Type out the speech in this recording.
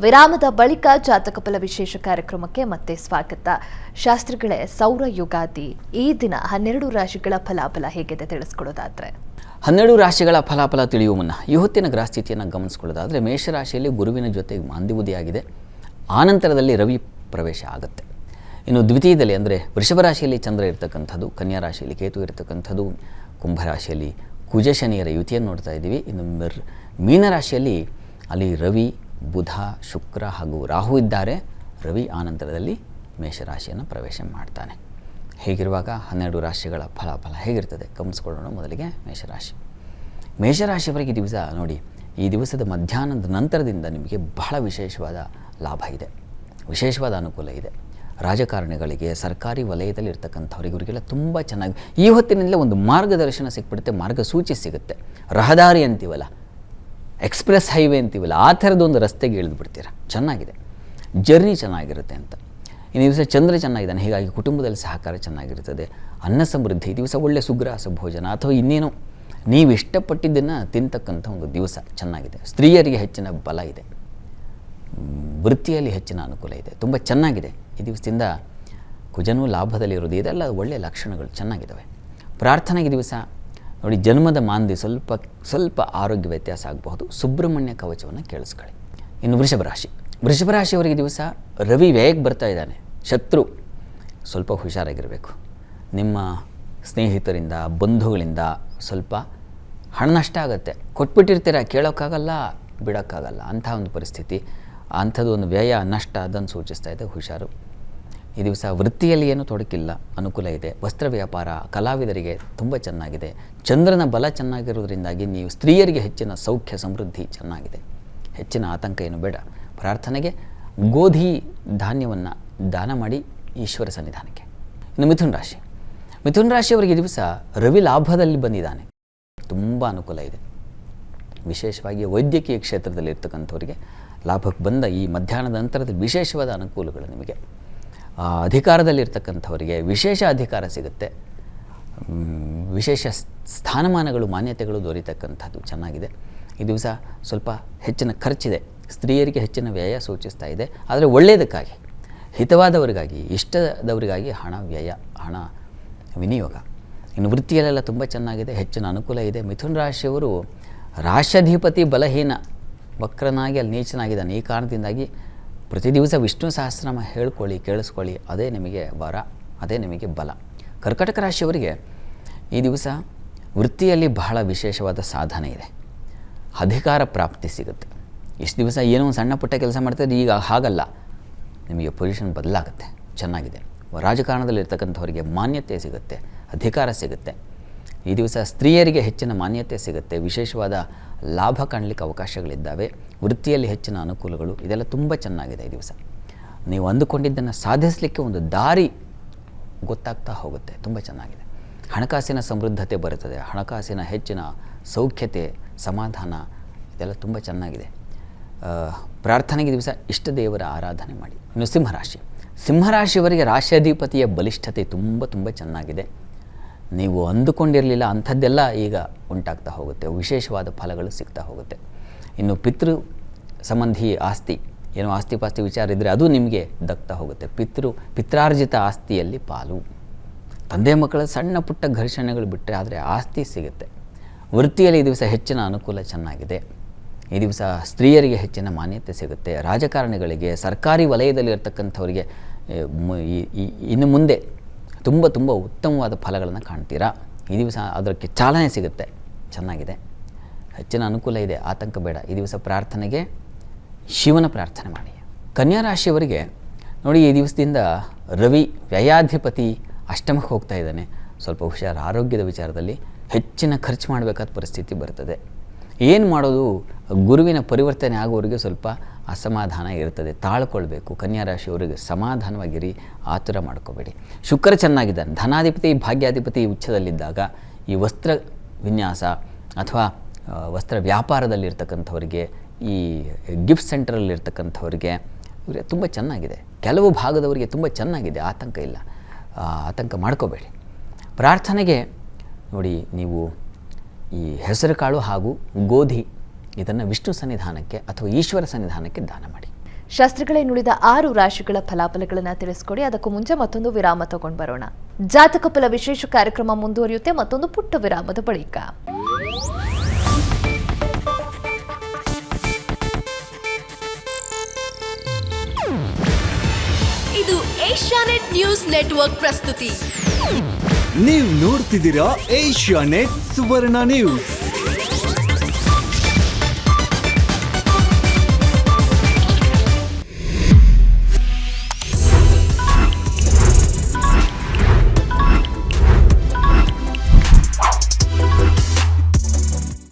ವಿರಾಮದ ಬಳಿಕ ಜಾತಕ ಫಲ ವಿಶೇಷ ಕಾರ್ಯಕ್ರಮಕ್ಕೆ ಮತ್ತೆ ಸ್ವಾಗತ. ಶಾಸ್ತ್ರಿಗಳೇ, ಸೌರ ಯುಗಾದಿ ಈ ದಿನ 12 ರಾಶಿಗಳ ಫಲಾಫಲ ಹೇಗಿದೆ ತಿಳಿಸ್ಕೊಡೋದಾದ್ರೆ? 12 ರಾಶಿಗಳ ಫಲಾಫಲ ತಿಳಿಯುವ ಮುನ್ನ ಇವತ್ತಿನ ಗ್ರಹಸ್ಥಿತಿಯನ್ನು ಗಮನಿಸ್ಕೊಳ್ಳೋದಾದರೆ ಮೇಷರಾಶಿಯಲ್ಲಿ ಗುರುವಿನ ಜೊತೆಗೆ ಮಾಂದಿಬುದಿಯಾಗಿದೆ. ಆನಂತರದಲ್ಲಿ ರವಿ ಪ್ರವೇಶ ಆಗುತ್ತೆ. ಇನ್ನು ದ್ವಿತೀಯದಲ್ಲಿ ಅಂದರೆ ವೃಷಭ ರಾಶಿಯಲ್ಲಿ ಚಂದ್ರ ಇರತಕ್ಕಂಥದ್ದು, ಕನ್ಯಾ ರಾಶಿಯಲ್ಲಿ ಕೇತು ಇರತಕ್ಕಂಥದ್ದು, ಕುಂಭರಾಶಿಯಲ್ಲಿ ಕುಜ ಶನಿಯರ ಯುತಿಯನ್ನು ನೋಡ್ತಾ ಇದ್ದೀವಿ. ಇನ್ನು ಮೀನರಾಶಿಯಲ್ಲಿ ಅಲ್ಲಿ ರವಿ, ಬುಧ, ಶುಕ್ರ ಹಾಗೂ ರಾಹು ಇದ್ದಾರೆ. ರವಿ ಆನಂತರದಲ್ಲಿ ಮೇಷರಾಶಿಯನ್ನು ಪ್ರವೇಶ ಮಾಡ್ತಾನೆ. ಹೀಗಿರುವಾಗ 12 ರಾಶಿಗಳ ಫಲಾಫಲ ಹೇಗಿರ್ತದೆ ಗಮನಿಸ್ಕೊಳ್ಳೋಣ. ಮೊದಲಿಗೆ ಮೇಷರಾಶಿಯವರೆಗೆ ಈ ದಿವಸ ನೋಡಿ, ಈ ದಿವಸದ ಮಧ್ಯಾಹ್ನದ ನಂತರದಿಂದ ನಿಮಗೆ ಬಹಳ ವಿಶೇಷವಾದ ಲಾಭ ಇದೆ, ವಿಶೇಷವಾದ ಅನುಕೂಲ ಇದೆ. ರಾಜಕಾರಣಿಗಳಿಗೆ, ಸರ್ಕಾರಿ ವಲಯದಲ್ಲಿ ಇರ್ತಕ್ಕಂಥವ್ರಿಗೆ ಇವರಿಗೆಲ್ಲ ತುಂಬ ಚೆನ್ನಾಗಿ ಈ ಹೊತ್ತಿನಿಂದಲೇ ಒಂದು ಮಾರ್ಗದರ್ಶನ ಸಿಕ್ಬಿಡುತ್ತೆ, ಮಾರ್ಗಸೂಚಿ ಸಿಗುತ್ತೆ. ರಹದಾರಿ ಅಂತೀವಲ್ಲ, ಎಕ್ಸ್ಪ್ರೆಸ್ ಹೈವೇ ಅಂತೀವಲ್ಲ, ಆ ಥರದೊಂದು ರಸ್ತೆಗೆ ಇಳಿದುಬಿಡ್ತೀರ. ಚೆನ್ನಾಗಿದೆ, ಜರ್ನಿ ಚೆನ್ನಾಗಿರುತ್ತೆ ಅಂತ. ಈ ದಿವಸ ಚಂದ್ರ ಚೆನ್ನಾಗಿದ್ದಾನೆ, ಹೀಗಾಗಿ ಕುಟುಂಬದಲ್ಲಿ ಸಹಕಾರ ಚೆನ್ನಾಗಿರ್ತದೆ. ಅನ್ನ ಸಮೃದ್ಧಿ, ಈ ದಿವಸ ಒಳ್ಳೆಯ ಸುಗ್ರಾಸ ಭೋಜನ ಅಥವಾ ಇನ್ನೇನೋ ನೀವು ಇಷ್ಟಪಟ್ಟಿದ್ದನ್ನು ತಿಂತಕ್ಕಂಥ ಒಂದು ದಿವಸ ಚೆನ್ನಾಗಿದೆ. ಸ್ತ್ರೀಯರಿಗೆ ಹೆಚ್ಚಿನ ಬಲ ಇದೆ, ವೃತ್ತಿಯಲ್ಲಿ ಹೆಚ್ಚಿನ ಅನುಕೂಲ ಇದೆ, ತುಂಬ ಚೆನ್ನಾಗಿದೆ. ಈ ದಿವಸದಿಂದ ಕುಜನೂ ಲಾಭದಲ್ಲಿರೋದು, ಇದೆಲ್ಲ ಒಳ್ಳೆಯ ಲಕ್ಷಣಗಳು ಚೆನ್ನಾಗಿದ್ದಾವೆ. ಪ್ರಾರ್ಥನೆಗೆ ದಿವಸ ನೋಡಿ, ಜನ್ಮದ ಮಾಂದಿ ಸ್ವಲ್ಪ ಆರೋಗ್ಯ ವ್ಯತ್ಯಾಸ ಆಗಬಹುದು. ಸುಬ್ರಹ್ಮಣ್ಯ ಕವಚವನ್ನು ಕೇಳಿಸ್ಕೊಳ್ಳಿ. ಇನ್ನು ವೃಷಭ ರಾಶಿಯವರಿಗೆ ದಿವಸ ರವಿ ವ್ಯಯಕ್ಕೆ ಬರ್ತಾ ಇದ್ದಾನೆ. ಶತ್ರು, ಸ್ವಲ್ಪ ಹುಷಾರಾಗಿರಬೇಕು. ನಿಮ್ಮ ಸ್ನೇಹಿತರಿಂದ, ಬಂಧುಗಳಿಂದ ಸ್ವಲ್ಪ ಹಣ ನಷ್ಟ ಆಗುತ್ತೆ. ಕೊಟ್ಬಿಟ್ಟಿರ್ತೀರ, ಕೇಳೋಕ್ಕಾಗಲ್ಲ, ಬಿಡೋಕ್ಕಾಗಲ್ಲ, ಅಂಥ ಒಂದು ಪರಿಸ್ಥಿತಿ, ಅಂಥದ್ದು ಒಂದು ವ್ಯಯ, ನಷ್ಟ ಅದನ್ನು ಸೂಚಿಸ್ತಾ ಇದೆ. ಹುಷಾರು. ಈ ದಿವಸ ವೃತ್ತಿಯಲ್ಲಿ ಏನೂ ತೊಡಕಿಲ್ಲ, ಅನುಕೂಲ ಇದೆ. ವಸ್ತ್ರ ವ್ಯಾಪಾರ, ಕಲಾವಿದರಿಗೆ ತುಂಬ ಚೆನ್ನಾಗಿದೆ. ಚಂದ್ರನ ಬಲ ಚೆನ್ನಾಗಿರೋದ್ರಿಂದಾಗಿ ನೀವು ಸ್ತ್ರೀಯರಿಗೆ ಹೆಚ್ಚಿನ ಸೌಖ್ಯ ಸಮೃದ್ಧಿ ಚೆನ್ನಾಗಿದೆ. ಹೆಚ್ಚಿನ ಆತಂಕ ಏನು ಬೇಡ. ಪ್ರಾರ್ಥನೆಗೆ ಗೋಧಿ ಧಾನ್ಯವನ್ನು ದಾನ ಮಾಡಿ ಈಶ್ವರ ಸನ್ನಿಧಾನಕ್ಕೆ. ಇನ್ನು ಮಿಥುನ ರಾಶಿಯವರಿಗೆ ದಿವಸ ರವಿ ಲಾಭದಲ್ಲಿ ಬಂದಿದ್ದಾನೆ, ತುಂಬ ಅನುಕೂಲ ಇದೆ. ವಿಶೇಷವಾಗಿ ವೈದ್ಯಕೀಯ ಕ್ಷೇತ್ರದಲ್ಲಿ ಇರ್ತಕ್ಕಂಥವರಿಗೆ ಲಾಭಕ್ಕೆ ಬಂದ ಈ ಮಧ್ಯಾಹ್ನದ ನಂತರದ ವಿಶೇಷವಾದ ಅನುಕೂಲಗಳು ನಿಮಗೆ. ಅಧಿಕಾರದಲ್ಲಿರ್ತಕ್ಕಂಥವರಿಗೆ ವಿಶೇಷ ಅಧಿಕಾರ ಸಿಗುತ್ತೆ, ವಿಶೇಷ ಸ್ಥಾನಮಾನಗಳು, ಮಾನ್ಯತೆಗಳು ದೊರೀತಕ್ಕಂಥದ್ದು ಚೆನ್ನಾಗಿದೆ. ಈ ದಿವಸ ಸ್ವಲ್ಪ ಹೆಚ್ಚಿನ ಖರ್ಚಿದೆ, ಸ್ತ್ರೀಯರಿಗೆ ಹೆಚ್ಚಿನ ವ್ಯಯ ಸೂಚಿಸ್ತಾ ಇದೆ. ಆದರೆ ಒಳ್ಳೆಯದಕ್ಕಾಗಿ, ಹಿತವಾದವರಿಗಾಗಿ, ಇಷ್ಟದವರಿಗಾಗಿ ಹಣ ವಿನಿಯೋಗ. ಇನ್ನು ವೃತ್ತಿಯಲ್ಲೆಲ್ಲ ತುಂಬ ಚೆನ್ನಾಗಿದೆ, ಹೆಚ್ಚಿನ ಅನುಕೂಲ ಇದೆ. ಮಿಥುನ ರಾಶಿಯವರು ರಾಶ್ಯಾಧಿಪತಿ ಬಲಹೀನ, ವಕ್ರನಾಗಿ ಅಲ್ಲಿ ನೀಚನಾಗಿದ್ದಾನೆ. ಈ ಕಾರಣದಿಂದಾಗಿ ಪ್ರತಿ ದಿವಸ ವಿಷ್ಣು ಸಹಸ್ರನಾಮ ಹೇಳ್ಕೊಳ್ಳಿ, ಕೇಳಿಸ್ಕೊಳ್ಳಿ, ಅದೇ ನಿಮಗೆ ವರ, ಅದೇ ನಿಮಗೆ ಬಲ. ಕರ್ಕಟಕ ರಾಶಿಯವರಿಗೆ ಈ ದಿವಸ ವೃತ್ತಿಯಲ್ಲಿ ಬಹಳ ವಿಶೇಷವಾದ ಸಾಧನೆ ಇದೆ, ಅಧಿಕಾರ ಪ್ರಾಪ್ತಿ ಸಿಗುತ್ತೆ. ಇಷ್ಟು ದಿವಸ ಏನೋ ಒಂದು ಸಣ್ಣ ಪುಟ್ಟ ಕೆಲಸ ಮಾಡ್ತಾರೆ, ಈಗ ಹಾಗಲ್ಲ, ನಿಮಗೆ ಪೊಸಿಷನ್ ಬದಲಾಗುತ್ತೆ, ಚೆನ್ನಾಗಿದೆ. ರಾಜಕಾರಣದಲ್ಲಿರ್ತಕ್ಕಂಥವರಿಗೆ ಮಾನ್ಯತೆ ಸಿಗುತ್ತೆ, ಅಧಿಕಾರ ಸಿಗುತ್ತೆ. ಈ ದಿವಸ ಸ್ತ್ರೀಯರಿಗೆ ಹೆಚ್ಚಿನ ಮಾನ್ಯತೆ ಸಿಗುತ್ತೆ, ವಿಶೇಷವಾದ ಲಾಭ ಕಾಣಲಿಕ್ಕೆ ಅವಕಾಶಗಳಿದ್ದಾವೆ. ವೃತ್ತಿಯಲ್ಲಿ ಹೆಚ್ಚಿನ ಅನುಕೂಲಗಳು, ಇದೆಲ್ಲ ತುಂಬ ಚೆನ್ನಾಗಿದೆ. ಈ ದಿವಸ ನೀವು ಅಂದುಕೊಂಡಿದ್ದನ್ನು ಸಾಧಿಸಲಿಕ್ಕೆ ಒಂದು ದಾರಿ ಗೊತ್ತಾಗ್ತಾ ಹೋಗುತ್ತೆ, ತುಂಬ ಚೆನ್ನಾಗಿದೆ. ಹಣಕಾಸಿನ ಸಮೃದ್ಧತೆ ಬರುತ್ತದೆ, ಹಣಕಾಸಿನ ಹೆಚ್ಚಿನ ಸೌಖ್ಯತೆ, ಸಮಾಧಾನ, ಇದೆಲ್ಲ ತುಂಬ ಚೆನ್ನಾಗಿದೆ. ಪ್ರಾರ್ಥನೆಗೆ ದಿವಸ ಇಷ್ಟ ದೇವರ ಆರಾಧನೆ ಮಾಡಿ. ಇನ್ನು ಸಿಂಹರಾಶಿಯವರಿಗೆ ರಾಶ್ಯಾಧಿಪತಿಯ ಬಲಿಷ್ಠತೆ ತುಂಬ ಚೆನ್ನಾಗಿದೆ. ನೀವು ಅಂದುಕೊಂಡಿರಲಿಲ್ಲ ಅಂಥದ್ದೆಲ್ಲ ಈಗ ಉಂಟಾಗ್ತಾ ಹೋಗುತ್ತೆ, ವಿಶೇಷವಾದ ಫಲಗಳು ಸಿಗ್ತಾ ಹೋಗುತ್ತೆ. ಇನ್ನು ಪಿತೃ ಸಂಬಂಧಿ ಆಸ್ತಿ, ಏನೋ ಆಸ್ತಿ ಪಾಸ್ತಿ ವಿಚಾರ ಇದ್ದರೆ ಅದು ನಿಮಗೆ ದಕ್ತಾ ಹೋಗುತ್ತೆ. ಪಿತ್ರಾರ್ಜಿತ ಆಸ್ತಿಯಲ್ಲಿ ಪಾಲು. ತಂದೆ ಮಕ್ಕಳ ಸಣ್ಣ ಪುಟ್ಟ ಘರ್ಷಣೆಗಳು ಬಿಟ್ಟರೆ, ಆದರೆ ಆಸ್ತಿ ಸಿಗುತ್ತೆ. ವೃತ್ತಿಯಲ್ಲಿ ಈ ದಿವಸ ಹೆಚ್ಚಿನ ಅನುಕೂಲ ಚೆನ್ನಾಗಿದೆ. ಈ ದಿವಸ ಸ್ತ್ರೀಯರಿಗೆ ಹೆಚ್ಚಿನ ಮಾನ್ಯತೆ ಸಿಗುತ್ತೆ. ರಾಜಕಾರಣಿಗಳಿಗೆ, ಸರ್ಕಾರಿ ವಲಯದಲ್ಲಿ ಇರ್ತಕ್ಕಂಥವರಿಗೆ ಇನ್ನು ಮುಂದೆ ತುಂಬ ಉತ್ತಮವಾದ ಫಲಗಳನ್ನು ಕಾಣ್ತೀರಾ. ಈ ದಿವಸ ಅದಕ್ಕೆ ಚಾಲನೆ ಸಿಗುತ್ತೆ, ಚೆನ್ನಾಗಿದೆ, ಹೆಚ್ಚಿನ ಅನುಕೂಲ ಇದೆ, ಆತಂಕ ಬೇಡ. ಈ ದಿವಸ ಪ್ರಾರ್ಥನೆಗೆ ಶಿವನ ಪ್ರಾರ್ಥನೆ ಮಾಡಿ. ಕನ್ಯಾ ರಾಶಿಯವರಿಗೆ ನೋಡಿ, ಈ ದಿವಸದಿಂದ ರವಿ ವ್ಯಯಾಧಿಪತಿ ಅಷ್ಟಮಕ್ಕೆ ಹೋಗ್ತಾ ಇದ್ದಾನೆ. ಸ್ವಲ್ಪ ಹುಷಾರು, ಆರೋಗ್ಯದ ವಿಚಾರದಲ್ಲಿ ಹೆಚ್ಚಿನ ಖರ್ಚು ಮಾಡಬೇಕಾದ ಪರಿಸ್ಥಿತಿ ಬರ್ತದೆ. ಏನು ಮಾಡೋದು, ಗುರುವಿನ ಪರಿವರ್ತನೆ ಆಗೋವರೆಗೆ ಸ್ವಲ್ಪ ಅಸಮಾಧಾನ ಇರ್ತದೆ, ತಾಳ್ಕೊಳ್ಬೇಕು. ಕನ್ಯಾ ರಾಶಿಯವರಿಗೆ ಸಮಾಧಾನವಾಗಿರಿ, ಆತುರ ಮಾಡ್ಕೋಬೇಡಿ. ಶುಕ್ರ ಚೆನ್ನಾಗಿದ್ದಾನೆ, ಧನಾಧಿಪತಿ ಭಾಗ್ಯಾಧಿಪತಿ ಉಚ್ಚದಲ್ಲಿದ್ದಾಗ ಈ ವಸ್ತ್ರ ವಿನ್ಯಾಸ ಅಥವಾ ವಸ್ತ್ರ ವ್ಯಾಪಾರದಲ್ಲಿರ್ತಕ್ಕಂಥವರಿಗೆ, ಈ ಗಿಫ್ಟ್ ಸೆಂಟರಲ್ಲಿರ್ತಕ್ಕಂಥವ್ರಿಗೆ ಇವರಿಗೆ ತುಂಬ ಚೆನ್ನಾಗಿದೆ. ಕೆಲವು ಭಾಗದವರಿಗೆ ತುಂಬ ಚೆನ್ನಾಗಿದೆ, ಆತಂಕ ಇಲ್ಲ, ಆತಂಕ ಮಾಡ್ಕೋಬೇಡಿ. ಪ್ರಾರ್ಥನೆಗೆ ನೋಡಿ, ನೀವು ಈ ಹೆಸರು ಕಾಳು ಹಾಗೂ ಗೋಧಿ ಇದನ್ನು ವಿಷ್ಣು ಸನ್ನಿಧಾನಕ್ಕೆ ಅಥವಾ ಈಶ್ವರ ಸನ್ನಿಧಾನಕ್ಕೆ ದಾನ ಮಾಡಿ. ಶಾಸ್ತ್ರಿಗಳೇನುಳಿದ 6 ರಾಶಿಗಳ ಫಲಾಫಲಗಳನ್ನು ತಿಳಿಸ್ಕೊಡಿ. ಅದಕ್ಕೂ ಮುಂಚೆ ಮತ್ತೊಂದು ವಿರಾಮ ತಗೊಂಡು ಬರೋಣ. ಜಾತಕ ಫಲ ವಿಶೇಷ ಕಾರ್ಯಕ್ರಮ ಮುಂದುವರಿಯುತ್ತೆ ಮತ್ತೊಂದು ಪುಟ್ಟ ವಿರಾಮದ ಬಳಿಕ. ಇದು ಏಷ್ಯಾನೆಟ್ ನ್ಯೂಸ್ ನೆಟ್ವರ್ಕ್ ಪ್ರಸ್ತುತಿ. ನೀವು ನೋಡ್ತಿದ್ದೀರಾ ಏಷ್ಯಾನೆಟ್ ಸುವರ್ಣ ನ್ಯೂಸ್.